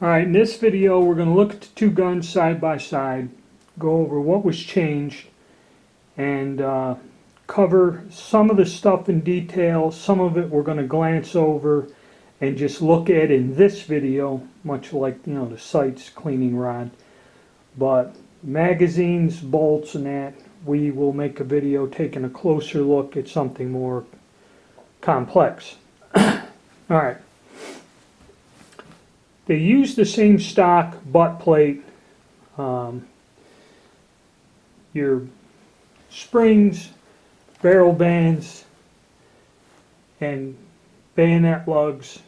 Alright, in this video we're going to look at the two guns side by side, go over what was changed, and cover some of the stuff in detail. Some of it we're going to glance over and just look at in this video, much like the sights, cleaning rod. But magazines, bolts, and that, we will make a video taking a closer look at something more complex. Alright. They use the same stock butt plate, your springs, barrel bands, and bayonet lugs.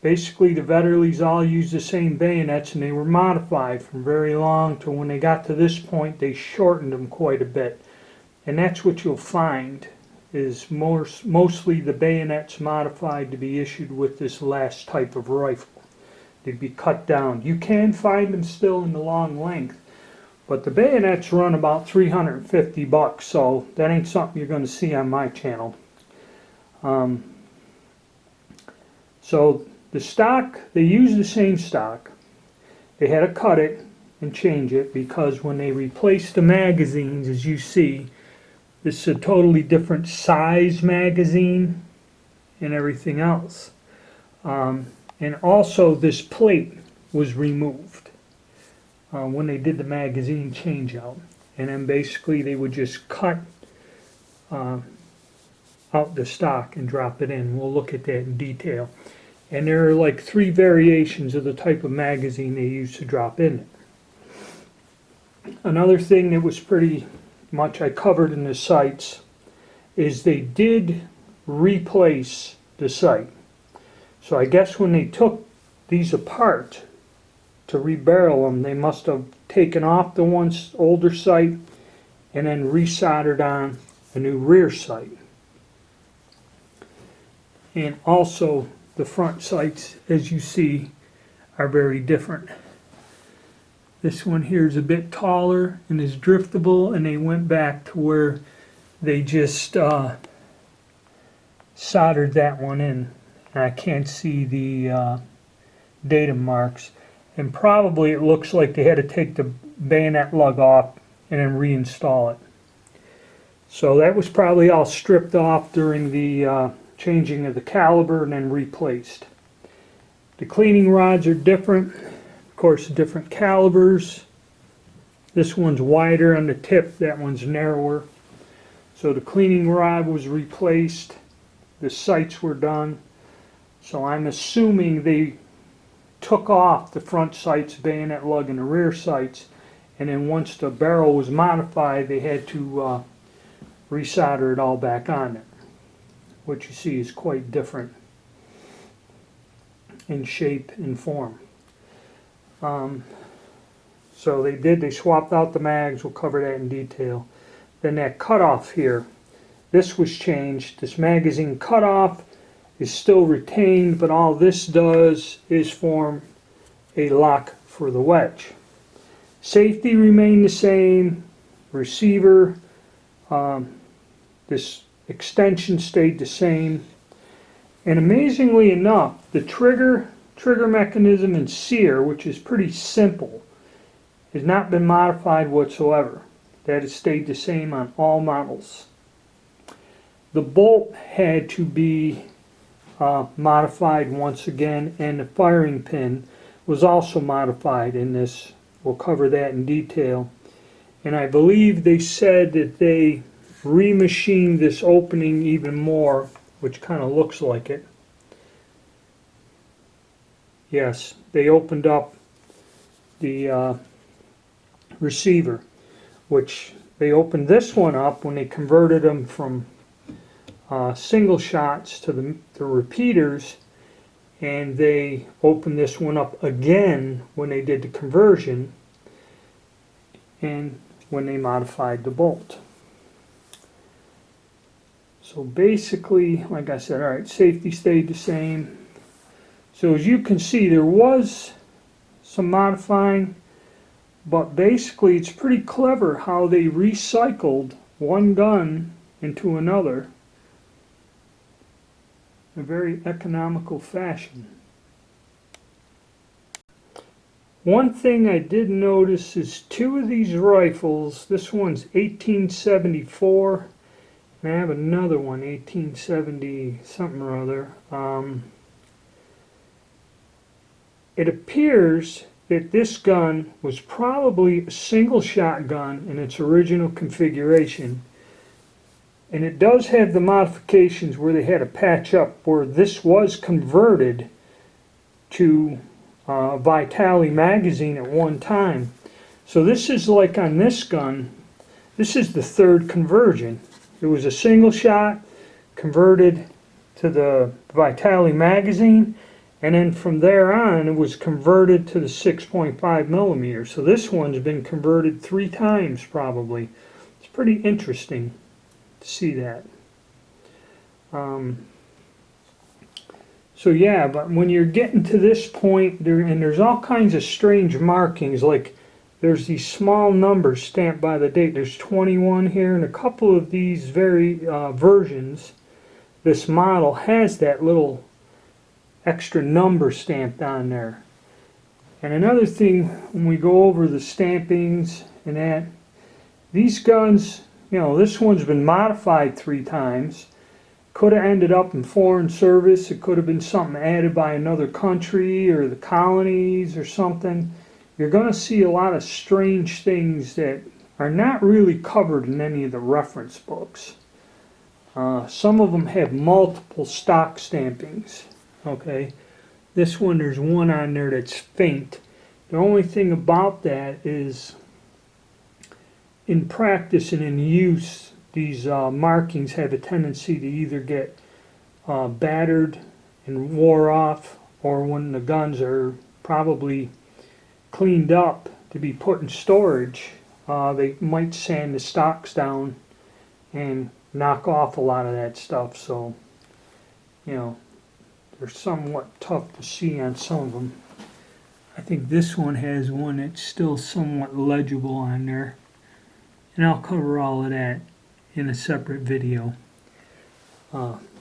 Basically, the Vetterlis all use the same bayonets, and they were modified from very long to when they got to this point, they shortened them quite a bit. And that's what you'll find is mostly the bayonets modified to be issued with this last type of rifle. They'd be cut down. You can find them still in the long length, but the bayonets run about $350, so that ain't something you're going to see on my channel. So the stock, they use the same stock. They had to cut it and change it because when they replaced the magazines, as you see, this is a totally different size magazine and everything else. And also this plate was removed when they did the magazine change out. And then basically they would just cut out the stock and drop it in. We'll look at that in detail. And there are like 3 variations of the type of magazine they use to drop in it. Another thing that was pretty much I covered in the sights is they did replace the sight. So I guess when they took these apart to rebarrel them, they must have taken off the one older sight and then resoldered on a new rear sight. And also the front sights, as you see, are very different. This one here is a bit taller and is driftable, and they went back to where they just soldered that one in. And I can't see the datum marks, and probably it looks like they had to take the bayonet lug off and then reinstall it. So that was probably all stripped off during the changing of the caliber and then replaced. The cleaning rods are different, of course, different calibers. This one's wider on the tip, that one's narrower. So the cleaning rod was replaced, the sights were done. So I'm assuming they took off the front sights, bayonet lug, and the rear sights, and then once the barrel was modified, they had to resolder it all back on it. What you see is quite different in shape and form. So they swapped out the mags. We'll cover that in detail. Then that cutoff here, this was changed. This magazine cutoff is still retained, but all this does is form a lock for the wedge. Safety remained the same. Receiver, this extension stayed the same. And amazingly enough, the trigger mechanism and sear, which is pretty simple, has not been modified whatsoever. That has stayed the same on all models. The bolt had to be modified once again, and the firing pin was also modified in this. We'll cover that in detail. And I believe they said that they remachined this opening even more, which kind of looks like it. Yes, they opened up the receiver, which they opened this one up when they converted them from single shots to the repeaters, and they opened this one up again when they did the conversion and when they modified the bolt. So basically, like I said, alright, safety stayed the same. So as you can see, there was some modifying, but basically it's pretty clever how they recycled one gun into another in a very economical fashion. One thing I did notice is two of these rifles, this one's 1874, and I have another one, 1870 something or other. It appears that this gun was probably a single shot gun in its original configuration. And it does have the modifications where they had to patch up where this was converted to Vetterli magazine at one time. So this is like on this gun, this is the third conversion. It was a single shot converted to the Vetterli magazine, and then from there on it was converted to the 6.5 millimeter. So this one's been converted 3 times probably. It's pretty interesting to see that. So yeah, but when you're getting to this point, there's all kinds of strange markings, like there's these small numbers stamped by the date. There's 21 here, and a couple of these versions, this model has that little extra number stamped on there. And another thing, when we go over the stampings and that, these guns, this one's been modified 3 times. Could have ended up in foreign service. It could have been something added by another country or the colonies or something. You're going to see a lot of strange things that are not really covered in any of the reference books. Some of them have multiple stock stampings. Okay, this one, there's one on there that's faint. The only thing about that is, in practice and in use, these markings have a tendency to either get battered and wore off, or when the guns are probably cleaned up to be put in storage, they might sand the stocks down and knock off a lot of that stuff. So, they're somewhat tough to see on some of them. I think this one has one that's still somewhat legible on there. And I'll cover all of that in a separate video.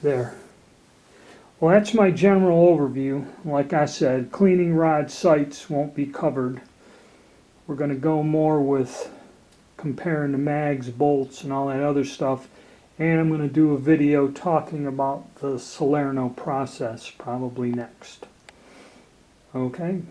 There. Well, that's my general overview. Like I said, cleaning rod sights won't be covered. We're going to go more with comparing the mags, bolts, and all that other stuff. And I'm going to do a video talking about the Salerno process probably next. Okay.